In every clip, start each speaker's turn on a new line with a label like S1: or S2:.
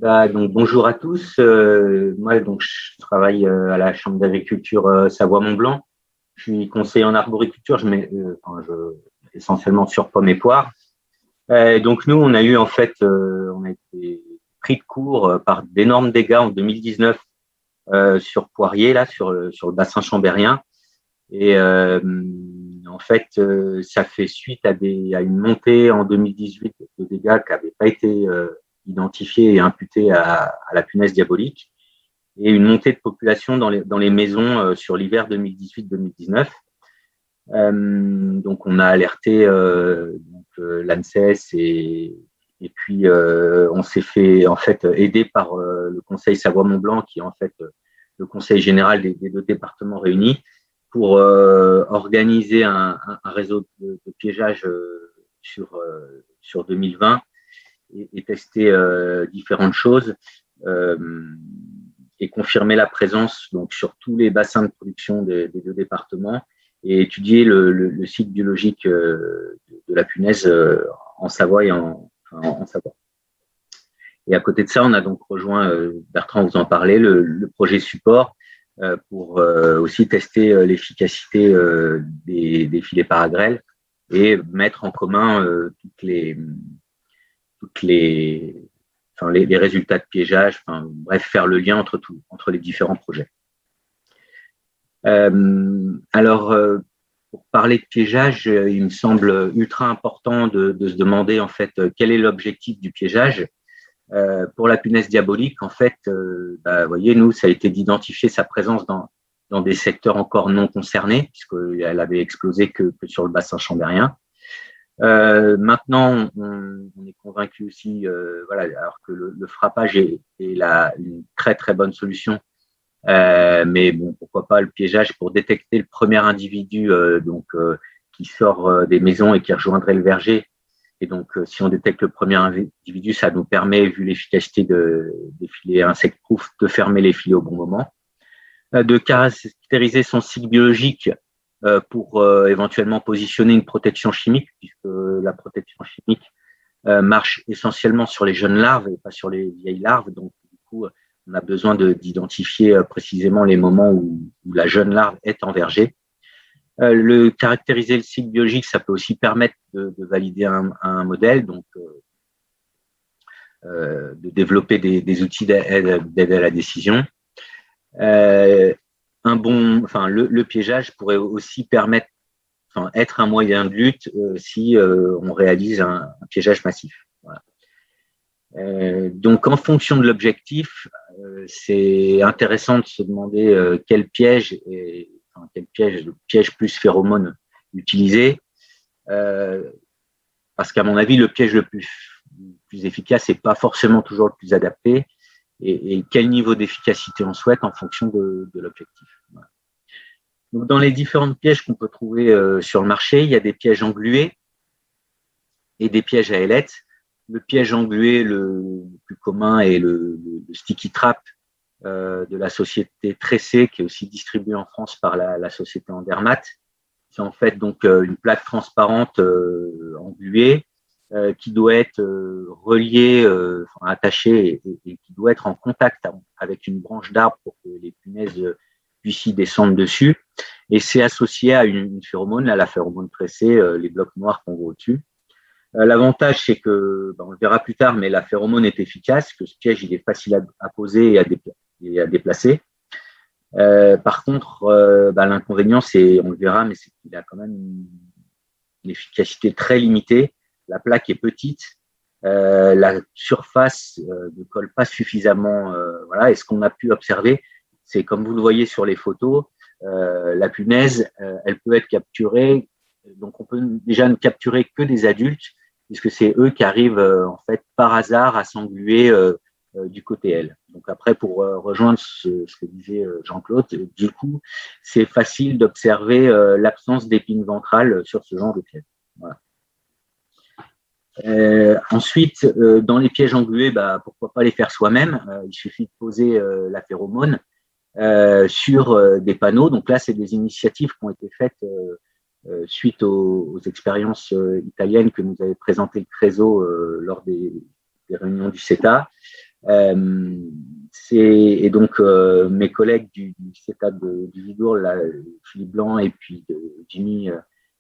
S1: Donc, bonjour à tous. Moi, donc, je travaille à la Chambre d'agriculture Savoie-Mont-Blanc. Je suis conseiller en arboriculture, essentiellement sur pommes et poires. Donc, nous, on a eu en fait, on a été pris de court par d'énormes dégâts en 2019 sur poirier, là, sur le bassin chambérien. Et en fait, ça fait suite à une montée en 2018 de dégâts qui n'avaient pas été identifiés et imputés à la punaise diabolique, et une montée de population dans les maisons sur l'hiver 2018-2019. Donc, on a alerté l'ANSES et puis on s'est fait en fait aider par le Conseil Savoie-Mont-Blanc, qui est en fait le Conseil général des deux départements réunis, pour organiser un réseau de piégeage sur 2020 et tester différentes choses et confirmer la présence donc sur tous les bassins de production des deux départements et étudier le cycle biologique de la punaise en Savoie et en Savoie. Et à côté de ça, on a donc rejoint, Bertrand vous en parlait, le projet support pour aussi tester l'efficacité des filets paragrèles et mettre en commun les résultats de piégeage, bref, faire le lien entre les différents projets. Pour parler de piégeage, il me semble ultra important de se demander en fait quel est l'objectif du piégeage. Pour la punaise diabolique, en fait, voyez, nous, ça a été d'identifier sa présence dans des secteurs encore non concernés, puisqu'elle avait explosé que sur le bassin chambérien. Maintenant, on est convaincu aussi, alors que le frappage est une très très bonne solution, mais bon, pourquoi pas le piégeage pour détecter le premier individu qui sort des maisons et qui rejoindrait le verger. Et donc, si on détecte le premier individu, ça nous permet, vu l'efficacité des filets insect-proof, de fermer les filets au bon moment, de caractériser son cycle biologique pour éventuellement positionner une protection chimique, puisque la protection chimique marche essentiellement sur les jeunes larves et pas sur les vieilles larves. Donc, du coup, on a besoin d'identifier précisément les moments où la jeune larve est en verger. Caractériser le cycle biologique, ça peut aussi permettre de valider un modèle, donc de développer des outils d'aide à la décision. Le piégeage pourrait aussi être un moyen de lutte si on réalise un piégeage massif. Voilà. Donc, en fonction de l'objectif, c'est intéressant de se demander quel piège le piège plus phéromone utilisé, parce qu'à mon avis, le piège le plus efficace n'est pas forcément toujours le plus adapté, et quel niveau d'efficacité on souhaite en fonction de l'objectif. Voilà. Donc, dans les différents pièges qu'on peut trouver sur le marché, il y a des pièges englués et des pièges à ailettes. Le piège englué, le plus commun, est le sticky trap de la société Tressé, qui est aussi distribuée en France par la société Andermatt. C'est en fait donc une plaque transparente engluée qui doit être reliée, attachée et qui doit être en contact avec une branche d'arbre pour que les punaises puissent y descendre dessus. Et c'est associé à une phéromone, la phéromone Tressé, les blocs noirs qu'on voit au-dessus. L'avantage, c'est que, on le verra plus tard, mais la phéromone est efficace, que ce piège, il est facile à poser et à déplacer. Par contre, l'inconvénient, on le verra, mais c'est qu'il a quand même une efficacité très limitée. La plaque est petite, la surface ne colle pas suffisamment. Et ce qu'on a pu observer, c'est comme vous le voyez sur les photos, la punaise, elle peut être capturée. Donc, on peut déjà ne capturer que des adultes, puisque c'est eux qui arrivent en fait par hasard à s'engluer du côté L. Donc après, pour rejoindre ce que disait Jean-Claude, du coup, c'est facile d'observer l'absence d'épines ventrales sur ce genre de piège. Voilà. Ensuite, dans les pièges englués, pourquoi pas les faire soi-même. Il suffit de poser la phéromone sur des panneaux. Donc là, c'est des initiatives qui ont été faites suite aux expériences italiennes que nous avait présentées le Creso lors des réunions du CETA. Et donc, mes collègues du CETA du Vidour, là, Philippe Blanc et puis Jimmy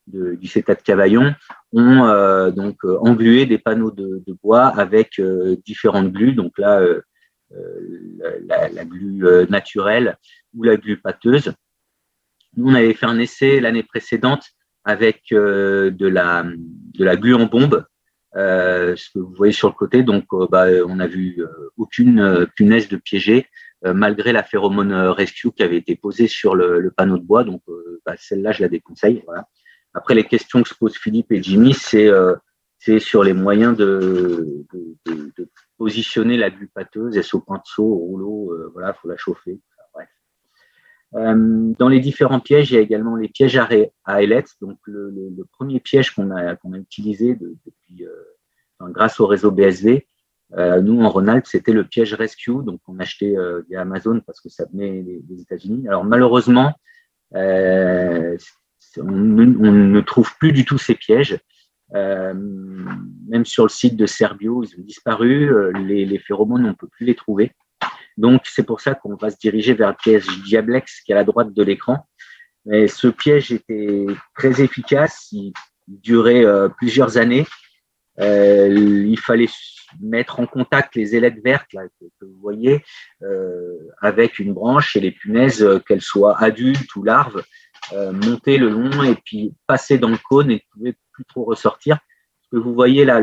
S1: du CETA de Cavaillon, ont donc englué des panneaux de bois avec différentes glues. Donc là, la glu naturelle ou la glu pâteuse. Nous, on avait fait un essai l'année précédente avec de la glu en bombe, ce que vous voyez sur le côté. Donc, on n'a vu aucune punaise de piégée, malgré la phéromone rescue qui avait été posée sur le panneau de bois. Donc, celle-là, je la déconseille. Voilà. Après, les questions que se posent Philippe et Jimmy, c'est sur les moyens de positionner la glu pâteuse. Est-ce au pinceau, au rouleau, voilà, faut la chauffer. Bref. Dans les différents pièges, il y a également les pièges à ailettes. Donc, le premier piège qu'on a utilisé depuis, grâce au réseau BSV, nous, en Rhône-Alpes, c'était le piège Rescue. Donc, on achetait via Amazon parce que ça venait des États-Unis. Alors, malheureusement, on ne trouve plus du tout ces pièges. Même sur le site de Serbio, ils ont disparu. Les phéromones, on ne peut plus les trouver. Donc, c'est pour ça qu'on va se diriger vers le piège Diablex qui est à la droite de l'écran. Mais ce piège était très efficace. Il durait plusieurs années. Il fallait mettre en contact les ailettes vertes là, que vous voyez avec une branche et les punaises, qu'elles soient adultes ou larves, monter le long et puis passer dans le cône et ne pouvaient plus trop ressortir. Ce que vous voyez là,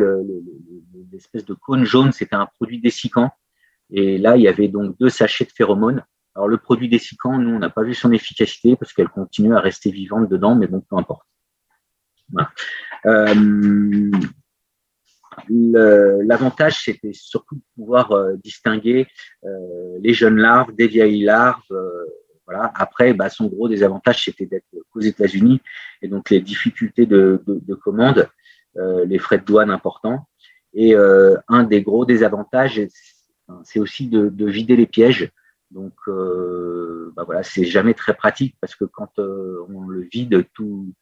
S1: l'espèce de cône jaune, c'était un produit dessicant. Et là, il y avait donc 2 sachets de phéromones. Alors, le produit dessicant, nous, on n'a pas vu son efficacité parce qu'elle continue à rester vivante dedans, mais bon, peu importe. Voilà. L'avantage, c'était surtout de pouvoir distinguer les jeunes larves des vieilles larves. Voilà. Après, son gros désavantage, c'était d'être aux États-Unis et donc les difficultés de commande, les frais de douane importants. Et un des gros désavantages, c'est aussi de vider les pièges. Donc, voilà, c'est jamais très pratique parce que quand on le vide, tout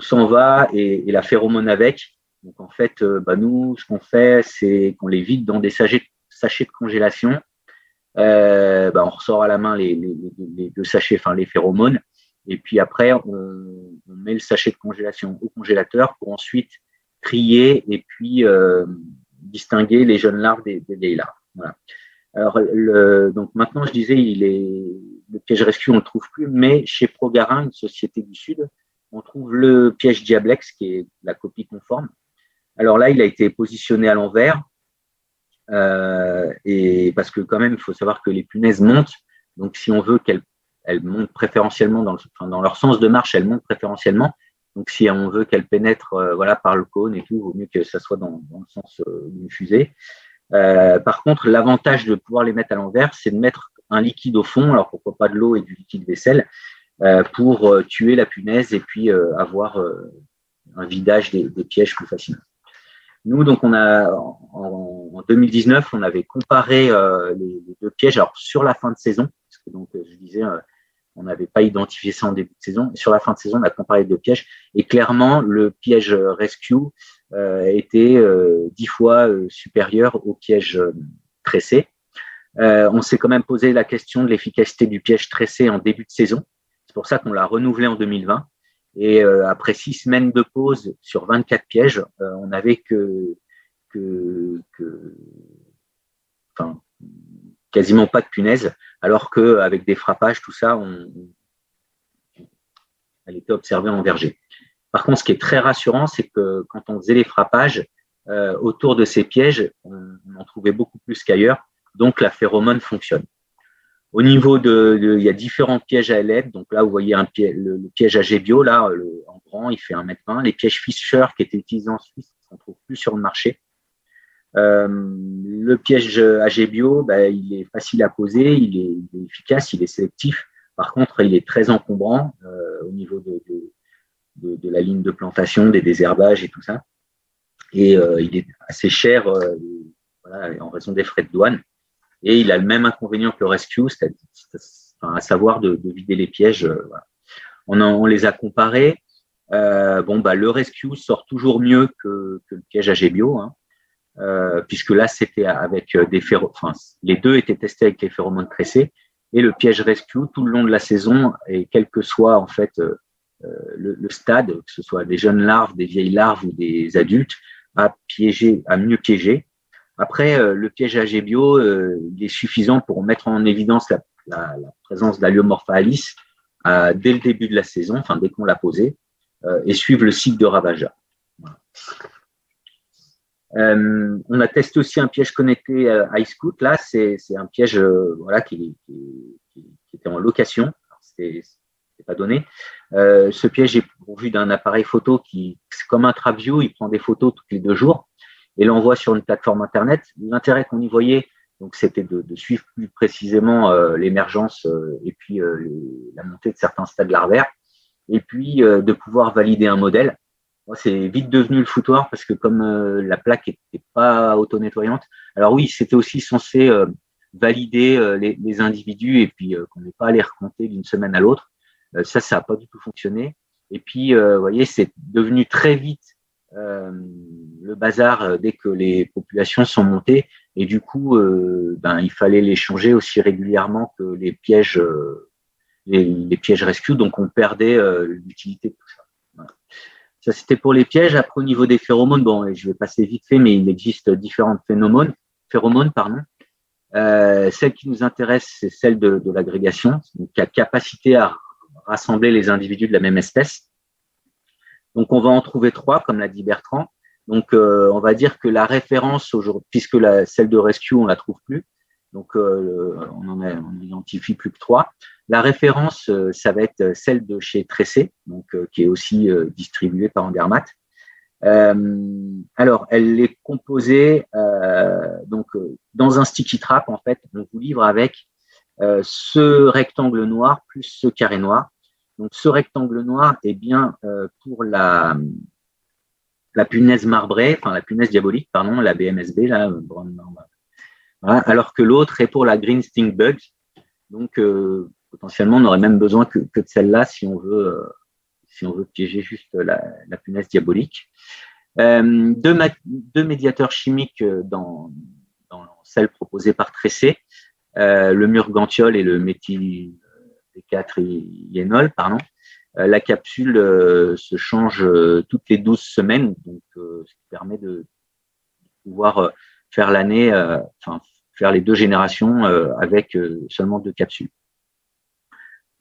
S1: s'en va et la phéromone avec. Donc, en fait, nous, ce qu'on fait, c'est qu'on les vide dans des sachets de congélation. On ressort à la main les 2 sachets, enfin les phéromones. Et puis après, on met le sachet de congélation au congélateur pour ensuite trier et puis distinguer les jeunes larves des vieilles larves. Voilà. Alors, donc maintenant, je disais, le piège Rescue, on ne le trouve plus, mais chez Progarin, une société du Sud, on trouve le piège Diablex, qui est la copie conforme. Alors là, il a été positionné à l'envers, et parce que quand même, il faut savoir que les punaises montent. Donc, si on veut qu'elles montent préférentiellement dans leur sens de marche, elles montent préférentiellement. Donc, si on veut qu'elles pénètrent par le cône et tout, il vaut mieux que ça soit dans le sens d'une fusée. Par contre, l'avantage de pouvoir les mettre à l'envers, c'est de mettre un liquide au fond, alors pourquoi pas de l'eau et du liquide vaisselle, pour tuer la punaise et puis avoir un vidage des pièges plus facilement. Nous, donc, en 2019, on avait comparé les 2 pièges. Alors, sur la fin de saison, parce que donc, je disais, on n'avait pas identifié ça en début de saison. Sur la fin de saison, on a comparé les 2 pièges. Et clairement, le piège Rescue était 10 fois supérieur au piège tressé. On s'est quand même posé la question de l'efficacité du piège tressé en début de saison. C'est pour ça qu'on l'a renouvelé en 2020. Et après 6 semaines de pause sur 24 pièges, on n'avait quasiment pas de punaises, alors qu'avec des frappages, tout ça, elle était observée en verger. Par contre, ce qui est très rassurant, c'est que quand on faisait les frappages, autour de ces pièges, on en trouvait beaucoup plus qu'ailleurs, donc la phéromone fonctionne. Au niveau il y a différents pièges à ailettes. Donc là, vous voyez le piège AG-Bio, là, en grand, il fait 1,20 m. Les pièges Fischer qui étaient utilisés en Suisse, on ne trouve plus sur le marché. Le piège AG-Bio, il est facile à poser, il est efficace, il est sélectif. Par contre, il est très encombrant au niveau de la ligne de plantation, des désherbages et tout ça. Et il est assez cher en raison des frais de douane. Et il a le même inconvénient que le Rescue, à savoir de vider les pièges. Voilà. On les a comparés. Le Rescue sort toujours mieux que le piège AG-Bio. Hein. puisque là, c'était avec des phéromones, enfin, les deux étaient testés avec les phéromones tressés, et le piège rescue tout le long de la saison, et quel que soit en fait le stade, que ce soit des jeunes larves, des vieilles larves ou des adultes, à mieux piéger. Après, le piège AG Bio, il est suffisant pour mettre en évidence la présence d'Allomorpha alice dès le début de la saison, enfin dès qu'on l'a posé, et suivre le cycle de ravageur. Voilà. On a testé aussi un piège connecté iScout. Là, c'est un piège voilà, qui était en location. C'est pas donné. Ce piège est pourvu d'un appareil photo qui, c'est comme un TrapView, il prend des photos tous les 2 jours et l'envoie sur une plateforme Internet. L'intérêt qu'on y voyait, donc, c'était de suivre plus précisément l'émergence et puis la montée de certains stades larvaires, et puis de pouvoir valider un modèle. Moi, c'est vite devenu le foutoir parce que comme la plaque n'était pas auto-nettoyante, alors oui, c'était aussi censé valider les individus et puis qu'on n'ait pas à les recompter d'une semaine à l'autre. Ça n'a pas du tout fonctionné. Et puis, vous voyez, c'est devenu très vite le bazar dès que les populations sont montées. Et du coup, il fallait les changer aussi régulièrement que les pièges rescue. Donc, on perdait l'utilité de tout ça. Voilà. Ça, c'était pour les pièges. Après, au niveau des phéromones, bon, je vais passer vite fait, mais il existe différentes phéromones. Celle qui nous intéresse, c'est celle de l'agrégation, qui a capacité à rassembler les individus de la même espèce. Donc, on va en trouver 3, comme l'a dit Bertrand. Donc, on va dire que la référence aujourd'hui, puisque celle de rescue, on la trouve plus. Donc, on identifie plus que 3. La référence, ça va être celle de chez Tressé, donc qui est aussi distribuée par Andermatt. Alors, elle est composée dans un sticky trap. En fait, on vous livre avec ce rectangle noir plus ce carré noir. Donc, ce rectangle noir est bien pour la punaise marbrée, enfin la punaise diabolique, pardon, la BMSB, là, voilà, alors que l'autre est pour la green stink bugs. Donc, potentiellement, on aurait même besoin que de celle-là si on veut piéger juste la punaise diabolique. Deux médiateurs chimiques dans celle proposée par Tressé, le murgantiol et le méthyltécatriénol, pardon. La capsule se change toutes les 12 semaines, donc ce qui permet de pouvoir faire l'année, faire les 2 générations avec seulement 2 capsules.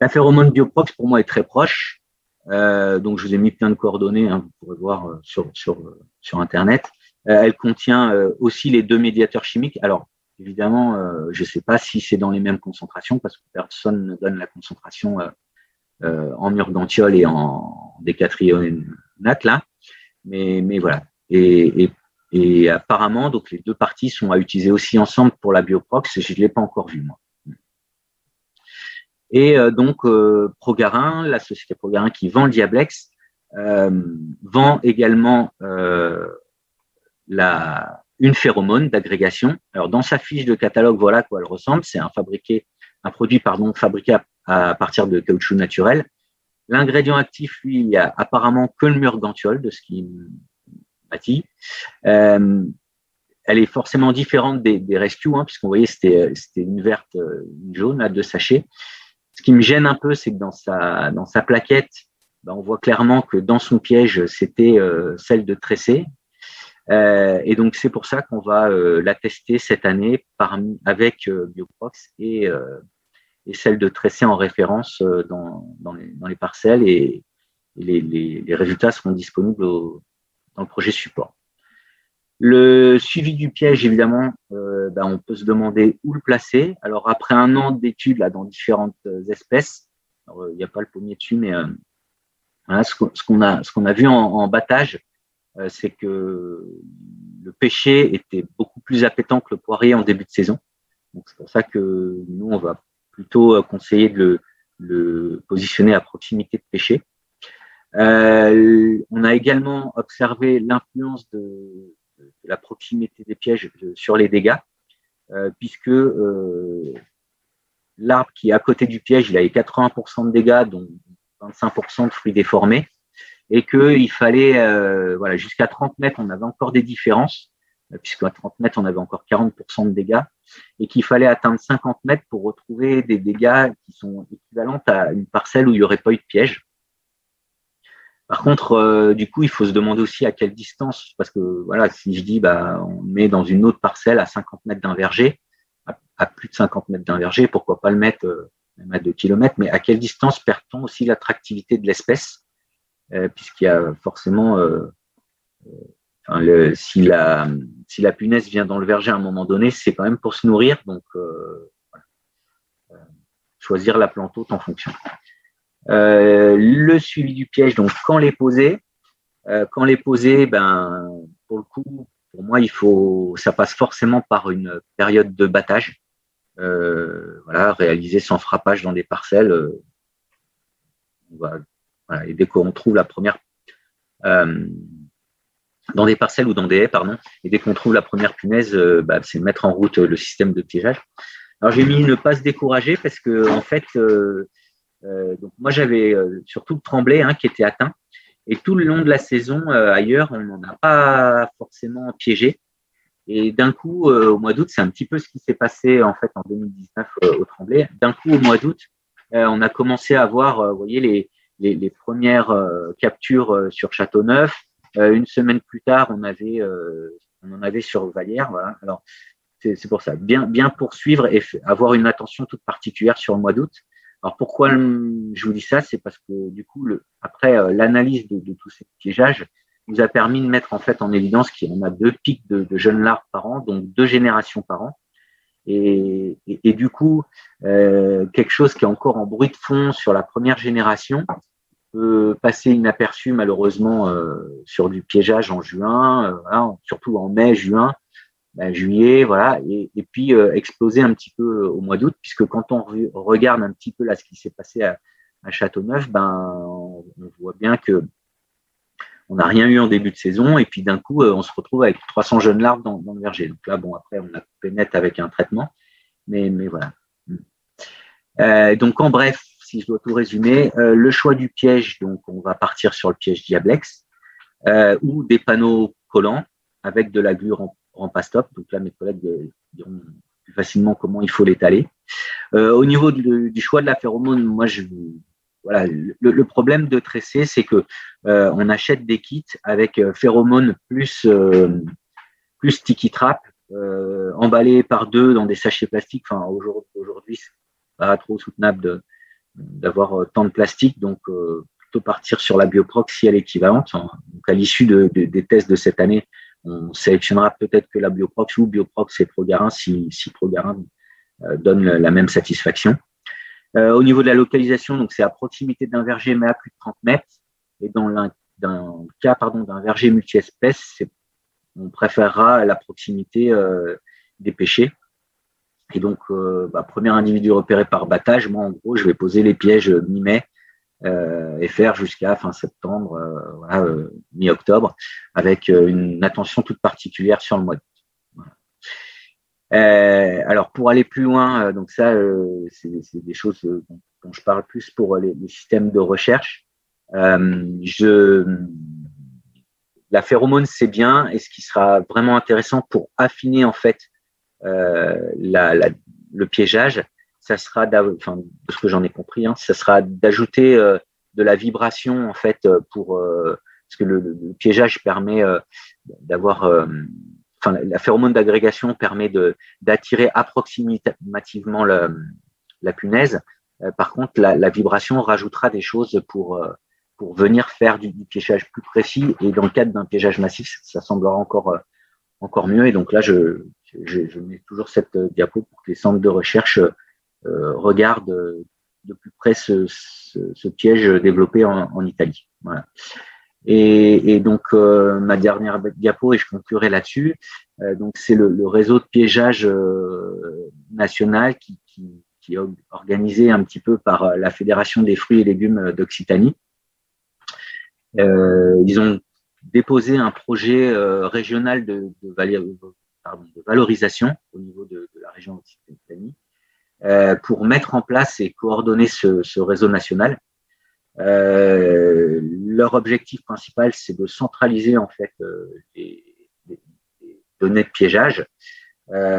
S1: La phéromone Bioprox, pour moi, est très proche. Donc, je vous ai mis plein de coordonnées, hein, vous pourrez voir sur Internet. Elle contient aussi les 2 médiateurs chimiques. Alors, évidemment, je ne sais pas si c'est dans les mêmes concentrations parce que personne ne donne la concentration en murgantiol et en décatrionate, là. Mais voilà. Et apparemment, donc les 2 parties sont à utiliser aussi ensemble pour la Bioprox. Je ne l'ai pas encore vu, moi. Et donc, Progarin, la société Progarin qui vend le Diablex, vend également une phéromone d'agrégation. Alors, dans sa fiche de catalogue, voilà à quoi elle ressemble. C'est un produit fabriqué à partir de caoutchouc naturel. L'ingrédient actif, lui, il n'y a apparemment que le murgantiol, de ce qui m'a dit. Elle est forcément différente des rescues, hein, puisqu'on voyait c'était une verte, une jaune, là, 2 sachets. Ce qui me gêne un peu, c'est que dans sa plaquette, on voit clairement que dans son piège, c'était celle de Tressé. Et donc, c'est pour ça qu'on va la tester cette année avec Bioprox et celle de Tressé en référence dans les parcelles. Et les résultats seront disponibles dans le projet support. Le suivi du piège, évidemment, on peut se demander où le placer. Alors, après 1 an d'études là, dans différentes espèces, il n'y a pas le pommier dessus, mais voilà, ce qu'on a vu en battage, c'est que le pêcher était beaucoup plus appétant que le poirier en début de saison. Donc, c'est pour ça que nous, on va plutôt conseiller de le positionner à proximité de pêcher. On a également observé l'influence de la proximité des pièges sur les dégâts, puisque l'arbre qui est à côté du piège, il avait 80% de dégâts, dont 25% de fruits déformés, et qu'il fallait, jusqu'à 30 mètres, on avait encore des différences. puisqu'à 30 mètres, on avait encore 40% de dégâts, et qu'il fallait atteindre 50 mètres pour retrouver des dégâts qui sont équivalents à une parcelle où il n'y aurait pas eu de piège. Par contre, du coup, il faut se demander aussi à quelle distance, parce que voilà, si je dis, on met dans une autre parcelle à 50 mètres d'un verger, à plus de 50 mètres d'un verger, pourquoi pas le mettre même à 2 km, mais à quelle distance perd-on aussi l'attractivité de l'espèce, puisqu'il y a forcément, si la punaise vient dans le verger à un moment donné, c'est quand même pour se nourrir, donc choisir la plante hôte en fonction. Le suivi du piège, donc quand les poser, pour le coup, pour moi, ça passe forcément par une période de battage, réalisée sans frappage dans des parcelles. Et dès qu'on trouve la première, dans des parcelles ou dans des haies, et dès qu'on trouve la première punaise, c'est mettre en route le système de piégeage. Alors j'ai mis ne pas se décourager parce que en fait, donc moi j'avais surtout le tremblay qui était atteint. Et tout le long de la saison, ailleurs, on n'en a pas forcément piégé. Et d'un coup, au mois d'août, c'est un petit peu ce qui s'est passé en fait en 2019 au Tremblay. D'un coup, au mois d'août, on a commencé à voir, vous voyez, les premières captures sur Châteauneuf. Une semaine plus tard, on en avait sur Vallières. Voilà. Alors, c'est pour ça. Bien poursuivre et avoir une attention toute particulière sur le mois d'août. Alors pourquoi je vous dis ça, c'est parce que du coup, après l'analyse de tous ces piégeages nous a permis de mettre en fait en évidence qu'on a 2 pics de jeunes larves par an, donc 2 générations par an. Et du coup, quelque chose qui est encore en bruit de fond sur la première génération peut passer inaperçu malheureusement sur du piégeage en juin, surtout en mai, juin. Juillet, voilà, et puis exploser un petit peu au mois d'août, puisque quand on regarde un petit peu là ce qui s'est passé à Châteauneuf, on voit bien que on n'a rien eu en début de saison, et puis d'un coup, on se retrouve avec 300 jeunes larves dans le verger. Donc là, après, on a coupé net avec un traitement, mais voilà. Donc en bref, si je dois tout résumer, le choix du piège, donc on va partir sur le piège Diablex, ou des panneaux collants avec de la glu Rampastop. Donc là, mes collègues diront plus facilement comment il faut l'étaler. Au niveau du choix de la phéromone, moi, le problème de tresser, c'est que on achète des kits avec phéromone plus sticky trap, emballés par 2 dans des sachets plastiques. Enfin, aujourd'hui, c'est pas trop soutenable d'avoir tant de plastique, donc plutôt partir sur la Bioprox si elle est équivalente. Donc à l'issue des tests de cette année, on sélectionnera peut-être que la Bioprox ou Bioprox et Progarin si Progarin donne la même satisfaction. Au niveau de la localisation, donc c'est à proximité d'un verger mais à plus de 30 mètres. Et dans le cas d'un verger multi-espèces, on préférera la proximité des pêchers. Et donc, premier individu repéré par battage, moi en gros, je vais poser les pièges mi-mai et faire jusqu'à fin septembre, mi-octobre, avec une attention toute particulière sur le mois d'août. Voilà. Alors pour aller plus loin, donc ça, c'est des choses dont je parle plus pour les systèmes de recherche. La phéromone, c'est bien, et ce qui sera vraiment intéressant pour affiner en fait le piégeage, ça sera, de ce que j'en ai compris, ça sera d'ajouter de la vibration en fait parce que le piégeage permet d'avoir, la phéromone d'agrégation permet d'attirer approximativement la punaise. Par contre, la vibration rajoutera des choses pour venir faire du piégeage plus précis, et dans le cadre d'un piégeage massif, ça semblera encore mieux. Et donc là, je mets toujours cette diapo pour que les centres de recherche regardent de plus près ce piège développé en Italie. Voilà. Et donc ma dernière diapo, et je conclurai là-dessus, donc c'est le réseau de piégeage national qui est organisé un petit peu par la Fédération des fruits et légumes d'Occitanie. Ils ont déposé un projet régional de valorisation au niveau de la région Occitanie pour mettre en place et coordonner ce réseau national. Leur objectif principal, c'est de centraliser en fait données de piégeage.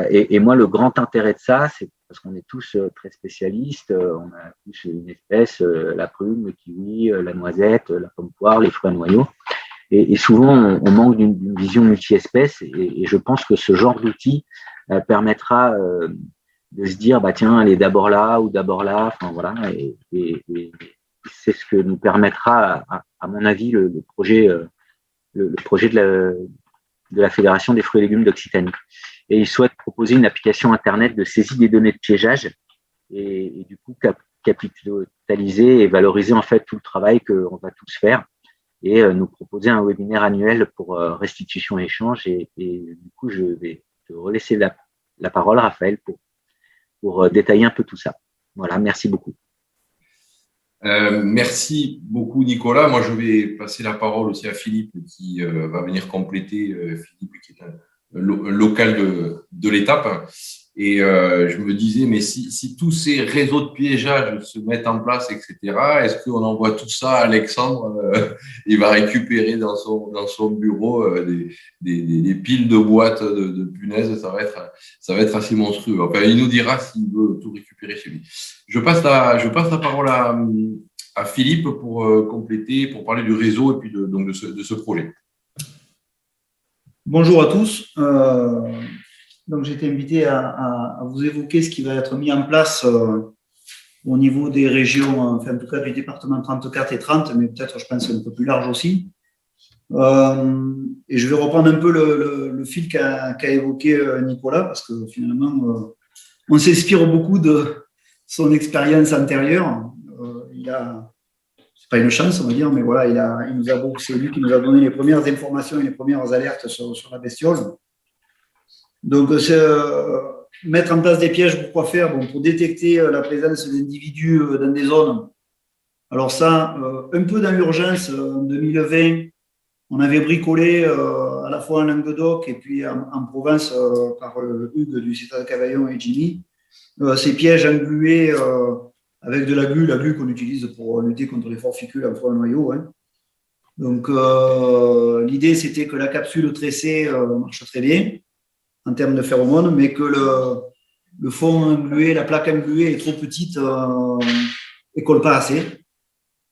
S1: Et moi, le grand intérêt de ça, c'est parce qu'on est tous très spécialistes, on a tous une espèce, la prune, le kiwi, la noisette, la pomme poire, les fruits à noyaux. Et souvent, on manque d'une vision multi-espèces. Et je pense que ce genre d'outil permettra de se dire, bah tiens, elle est d'abord là ou d'abord là. Enfin voilà. Et c'est ce que nous permettra, à mon avis, le projet de la Fédération des fruits et légumes d'Occitanie. Et ils souhaitent proposer une application Internet de saisie des données de piégeage et du coup capitaliser et valoriser en fait tout le travail qu'on va tous faire et nous proposer un webinaire annuel pour restitution et échange. Et du coup, je vais te relaisser la parole, Raphaël, pour détailler un peu tout ça. Voilà, merci beaucoup.
S2: Merci beaucoup, Nicolas. Moi, je vais passer la parole aussi à Philippe qui va venir compléter. Philippe qui est un local de l'étape. Et je me disais, mais si tous ces réseaux de piégeage se mettent en place, etc., est-ce qu'on envoie tout ça à Alexandre il va récupérer dans son bureau des piles de boîtes de punaises, ça va être assez monstrueux. Enfin, il nous dira s'il veut tout récupérer chez lui. Je passe la parole à Philippe pour compléter, pour parler du réseau et puis de ce projet.
S3: Bonjour à tous. Donc, j'ai été invité à vous évoquer ce qui va être mis en place au niveau des régions, enfin, en tout cas du département 34 et 30, mais peut-être, je pense, un peu plus large aussi. Et je vais reprendre un peu le fil qu'a évoqué Nicolas, parce que finalement, on s'inspire beaucoup de son expérience antérieure. C'est pas une chance, on va dire, mais voilà, c'est lui qui nous a donné les premières informations et les premières alertes sur la bestiole. Donc, mettre en place des pièges, pourquoi faire? Bon, pour détecter la présence d'individus dans des zones. Alors ça, un peu dans l'urgence, en 2020, on avait bricolé à la fois en Languedoc et puis en Provence par Hugues du Cité de Cavaillon et Jimmy, ces pièges englués avec de la glu qu'on utilise pour lutter contre les forficules en fruits à noyaux. Hein. Donc, l'idée, c'était que la capsule tressée marche très bien en termes de phéromones, mais que le fond englué, la plaque engluée est trop petite et colle pas assez.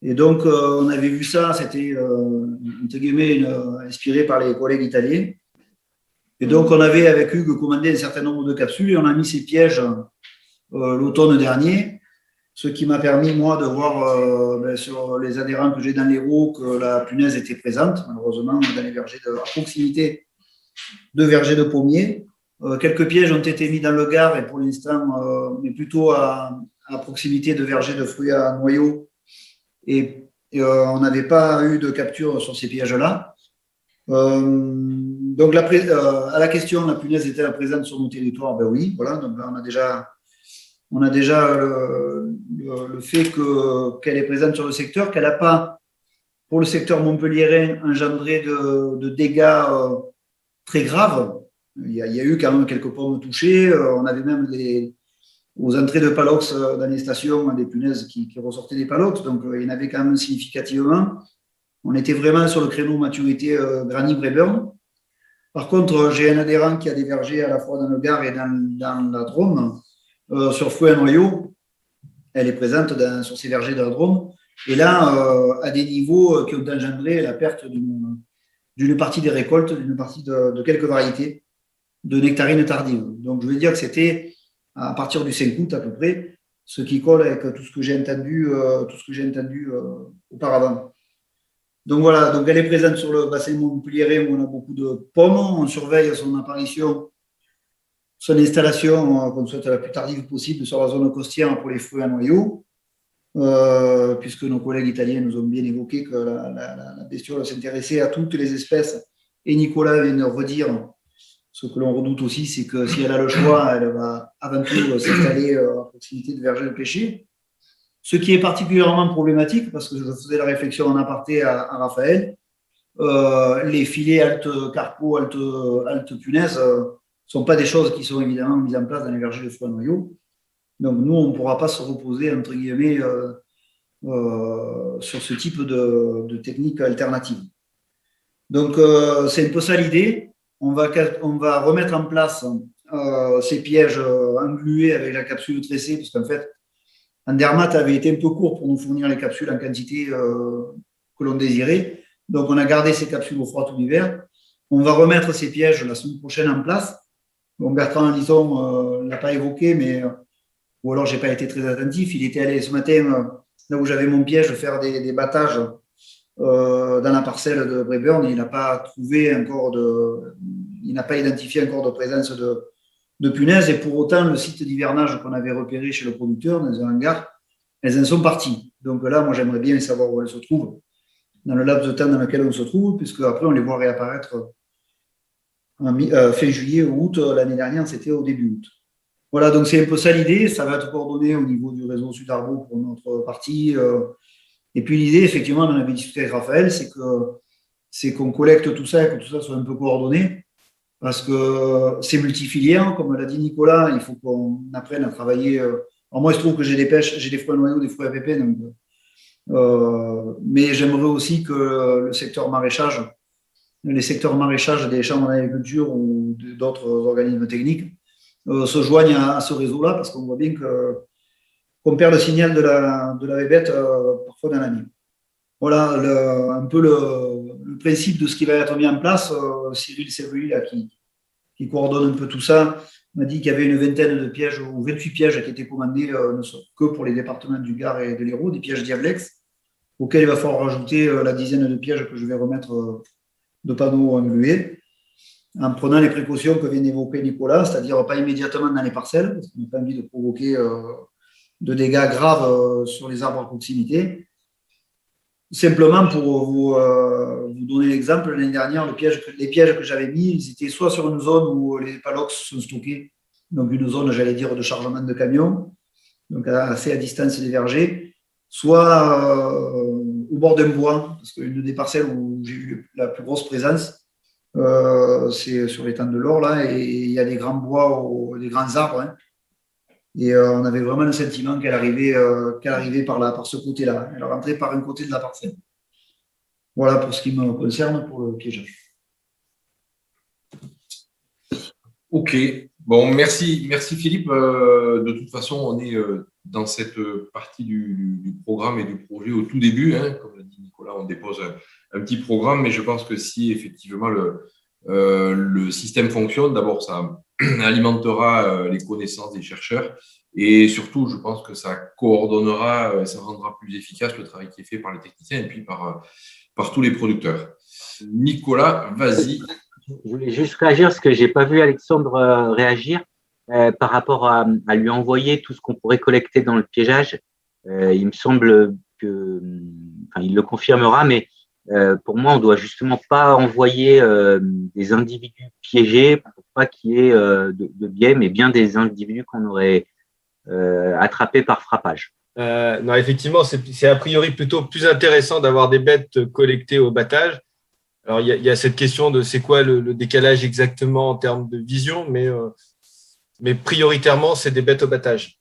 S3: Et donc, on avait vu ça, c'était, entre guillemets, inspiré par les collègues italiens. Et donc, on avait, avec Hugues, commandé un certain nombre de capsules et on a mis ces pièges l'automne dernier, ce qui m'a permis, moi, de voir sur les adhérents que j'ai dans l'Hérault que la punaise était présente, malheureusement, dans les vergers à proximité de vergers de pommiers. Quelques pièges ont été mis dans le Gard et pour l'instant, mais plutôt à proximité de vergers de fruits à noyaux. Et on n'avait pas eu de capture sur ces pièges-là. Donc, à la question, la punaise était présente sur nos territoires? Ben oui, voilà. Donc là, on a déjà le fait qu'elle est présente sur le secteur, qu'elle n'a pas, pour le secteur montpelliérain, engendré de dégâts très graves. Il y a eu quand même quelques pommes touchées. On avait même aux entrées de Palox dans les stations des punaises qui ressortaient des Palox. Donc, il y en avait quand même significativement. On était vraiment sur le créneau maturité Granny-Bréburn. Par contre, j'ai un adhérent qui a des vergers à la fois dans le Gard et dans la Drôme. Sur fruits à noyaux, elle est présente sur ces vergers de la Drôme. Et là, à des niveaux qui ont engendré la perte d'une partie des récoltes, d'une partie de quelques variétés de nectarines tardives. Donc, je veux dire que c'était à partir du 5 août à peu près, ce qui colle avec tout ce que j'ai entendu, auparavant. Donc voilà, donc elle est présente sur le bassin montpelliérain où on a beaucoup de pommes. On surveille son apparition, son installation, qu'on souhaite la plus tardive possible sur la zone costière pour les fruits à noyaux, puisque nos collègues italiens nous ont bien évoqué que la bestiole s'intéressait à toutes les espèces. Et Nicolas vient de redire ce que l'on redoute aussi, c'est que si elle a le choix, elle va avant tout s'installer à proximité de vergers de pêcher. Ce qui est particulièrement problématique, parce que je faisais la réflexion en aparté à Raphaël, les filets halte carpo, halte punaise ne sont pas des choses qui sont évidemment mises en place dans les vergers de fruits à noyaux. Donc nous, on ne pourra pas se reposer, entre guillemets, sur ce type de technique alternative. Donc c'est un peu ça l'idée. on va remettre en place ces pièges englués avec la capsule tressée, parce qu'en fait, Andermatt avait été un peu court pour nous fournir les capsules en quantité que l'on désirait. Donc, on a gardé ces capsules au froid tout l'hiver. On va remettre ces pièges la semaine prochaine en place. Bon, Bertrand Lisson ne l'a pas évoqué, mais ou alors je n'ai pas été très attentif. Il était allé ce matin, là où j'avais mon piège, faire des battages dans la parcelle de Braeburn. Il n'a pas trouvé encore il n'a pas identifié encore de présence de punaises. Et pour autant, le site d'hivernage qu'on avait repéré chez le producteur, dans un hangar, elles en sont parties. Donc là, moi, j'aimerais bien savoir où elles se trouvent, dans le laps de temps dans lequel on se trouve, puisque après, on les voit réapparaître fin juillet ou août. L'année dernière, c'était au début août. Voilà, donc c'est un peu ça l'idée. Ça va être coordonné au niveau du réseau Sud-Arbo pour notre partie. Et puis l'idée, effectivement, on en avait discuté avec Raphaël, c'est qu'on collecte tout ça et que tout ça soit un peu coordonné, parce que c'est multifilière, comme l'a dit Nicolas, il faut qu'on apprenne à travailler. Alors moi, il se trouve que j'ai des fruits à noyaux, des fruits à pépins, donc, mais j'aimerais aussi que le secteur maraîchage, les secteurs maraîchage des chambres d'agriculture ou d'autres organismes techniques se joignent à ce réseau-là, parce qu'on voit bien qu'on perd le signal de la bébête parfois dans la nuit. Voilà un peu le principe de ce qui va être mis en place. Cyril Sévry, qui coordonne un peu tout ça, m'a dit qu'il y avait une vingtaine de pièges ou 28 pièges qui étaient commandés ne sont que pour les départements du Gard et de l'Hérault, des pièges Diablex, auxquels il va falloir rajouter la dizaine de pièges que je vais remettre de panneaux englués, en prenant les précautions que vient d'évoquer Nicolas, c'est-à-dire pas immédiatement dans les parcelles, parce qu'on n'a pas envie de provoquer de dégâts graves sur les arbres à proximité. Simplement pour vous donner l'exemple, l'année dernière, les pièges que j'avais mis, ils étaient soit sur une zone où les palox sont stockés, donc une zone, j'allais dire, de chargement de camions, donc assez à distance des vergers, soit au bord d'un bois, parce qu'une des parcelles où j'ai eu la plus grosse présence, c'est sur l'étang de l'Or, là, et il y a des grands bois, des grands arbres, hein. Et on avait vraiment le sentiment qu'elle arrivait par ce côté-là. Elle rentrait par un côté de la parcelle. Voilà pour ce qui me concerne pour le piégeage.
S2: Ok. Bon, merci Philippe. De toute façon, on est dans cette partie du programme et du projet au tout début. Hein. Comme l'a dit Nicolas, on dépose un petit programme, mais je pense que si effectivement le système fonctionne, d'abord, ça alimentera les connaissances des chercheurs et surtout, je pense que ça coordonnera, ça rendra plus efficace le travail qui est fait par les techniciens et puis par tous les producteurs. Nicolas, vas-y.
S1: Je voulais juste réagir parce que je n'ai pas vu Alexandre réagir par rapport à lui envoyer tout ce qu'on pourrait collecter dans le piégeage. Il me semble que, enfin, il le confirmera, mais pour moi, on ne doit justement pas envoyer des individus piégés pour pas qu'il y ait de biais, mais bien des individus qu'on aurait attrapés par frappage.
S4: Non, effectivement, c'est a priori plutôt plus intéressant d'avoir des bêtes collectées au battage. Alors, il y a cette question de c'est quoi le décalage exactement en termes de vision, mais prioritairement, c'est des bêtes au battage.